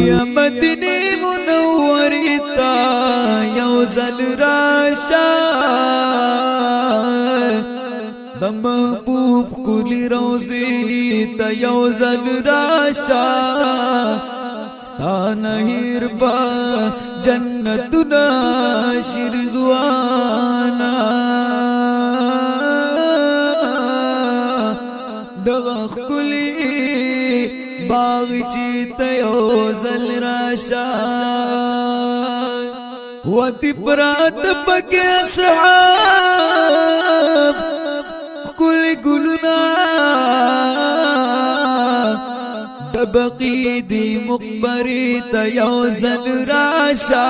یا مدینه منوره تا یو ځل راشه د محبوب کلی روزی تا یو ځل راشه ستا نهیر با جنتنا شیرزوانا دغه ښکلی باغ چې ته یو ځل راشه وتی پرات پکې اصحاب ښکلي ګلونه د بقي دی مقبرې ته یو ځل راشه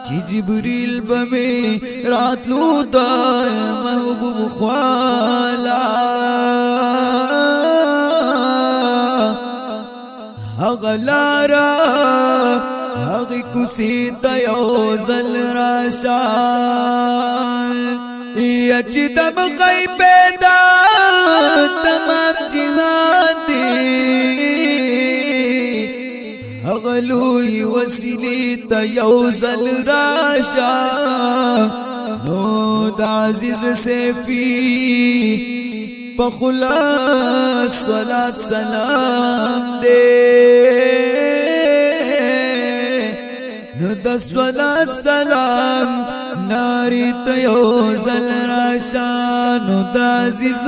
چې جبريل به مې راتلو د محبوب خواله هغه لاره هغه کوڅې ته یو ځل راشه یا چې د مخې پیدا تمام جهان دی هغه لوی وسیلې ته یو ځل راشه نو د عزیز سیفي په خلاص صلات سلام دے نو د صلات سلام ناری ته یو ځل راشه نو د عزیز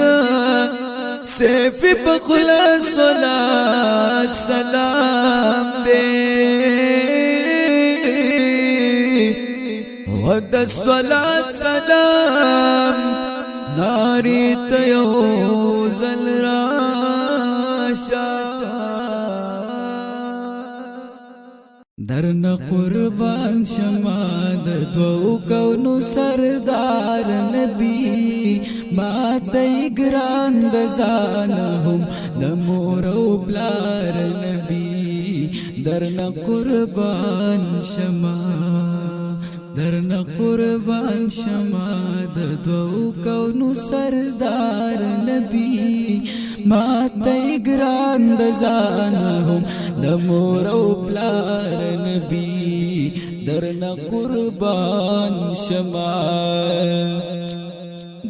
سیفي په خلاص صلات سلام دے و د صلات سلام ناری ته یو ځل راشه درنه قربان شما در دوو کونو سردار نبی ما ته ګران د ځان هم د مور او پلار نبی درنه قربان شما درنه قربان شما د دوو کونو سردار نبی ما ته ګران د ځان هم د مور او پلار نبی درنه قربان شما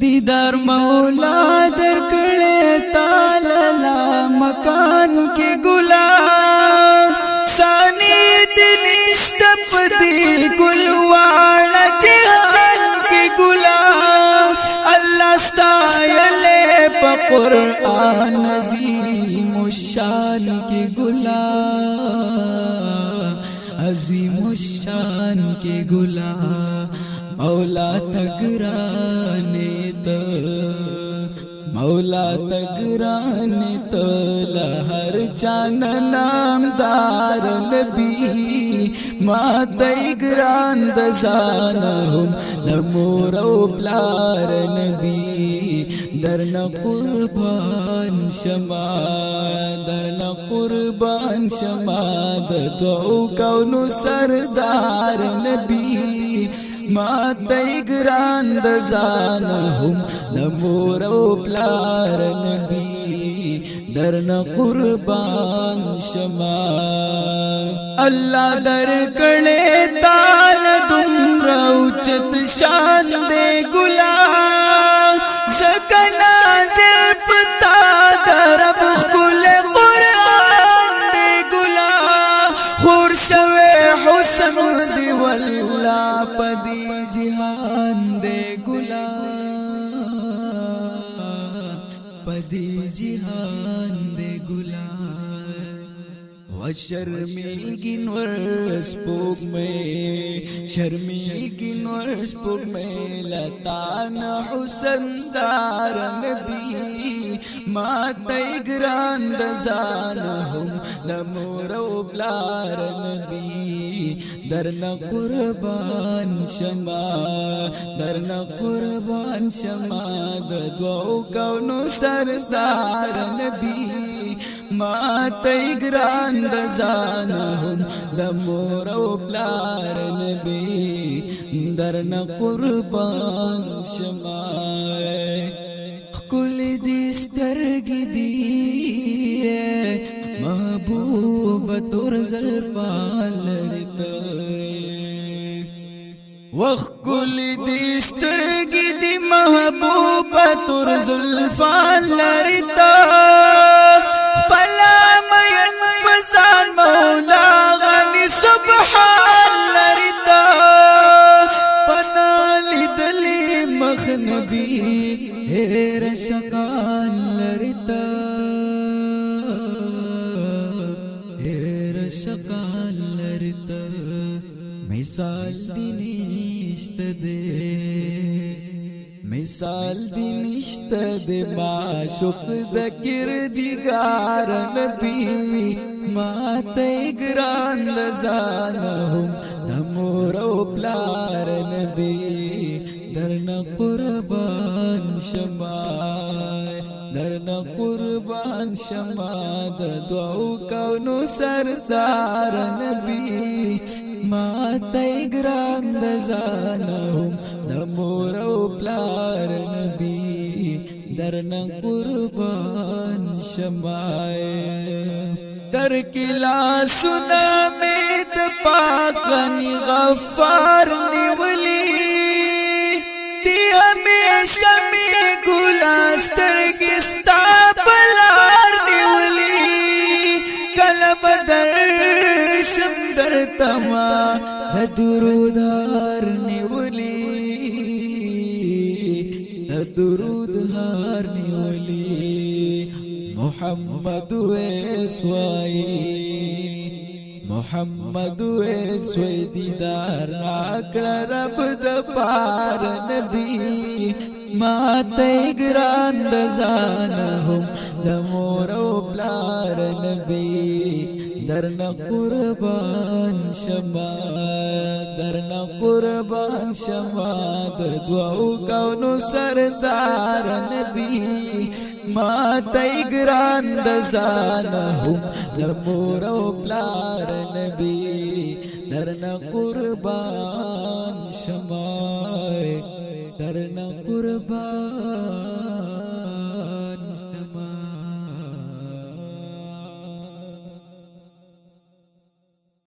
دیدار مولا درکړې تعالی مکان کې ګلا سانی دنشت پدی ګل واړه جهان کې ګلا الله ستایلې په قران عظیم الشان کې ګلا عظیم الشان کې ګلا مولا تگرانی تا مولا تگرانی تا لہر چان نامدار نبی ما تگران دزانهم نمور و پلار نبی درنا قربان شما درنا قربان شما دعو کونو سردار نبی ما ته ګران د ځان هم د مور او پلار نبی درنه قربان شما الله درکړې تعالی دومره اوچت شان دې ګلا زکه نازل پتا درب خل قرآن دې ګلا خور شوه حسن دی والله پدی جهان دے گلا پدی جهان دے گلا وشرمیگی نور سپوک میں شرمیگی نور سپوک میں لتان حسن دار نبی ما تیگران دزانهم نمور و بلار نبی درنا قربان شما درنا قربان شما د دوو کونو سردار نبی ما ته ګران د ځان هم د مور او پلار نبی درنه قربان شمه کل دي سترګې دي محبوب تور زلفان لري وخ کل دي سترګې دي محبوب تور زلفان لري پلا مین پسان مولا غني سبحان لري پنا لیدلې مخ نبی هر شکان لري هر شکان لري مثال دی نشته دے مثال دی نشته دے معشوق د کردگار نبی ما ته ګران د ځان هم د مور او پلار نبی درنه قربان شمه درنه قربان شمه د دعاو کونو سردار نبی ما ته ګران د ځان هم د مور او پلار نبی درنه قربان شمه در کلا سنا می د پاکنی غفار نیولی دی همیشه می ګلاسترګې ستا پلار نیولی کله بدر شم در تما د درود هار نیولی د درود هار نیولی محمد وسوای محمد وسوای دیدار راکړه رب د پار نبی ما ته ګران د ځان هم د مور او پلار نبی درنه قربان شمه درنه قربان شمه د دعاو کونو سردار نبی ما ته ګران د ځان هم د مور او پلار نبی درنه قربان شمه درنه قربان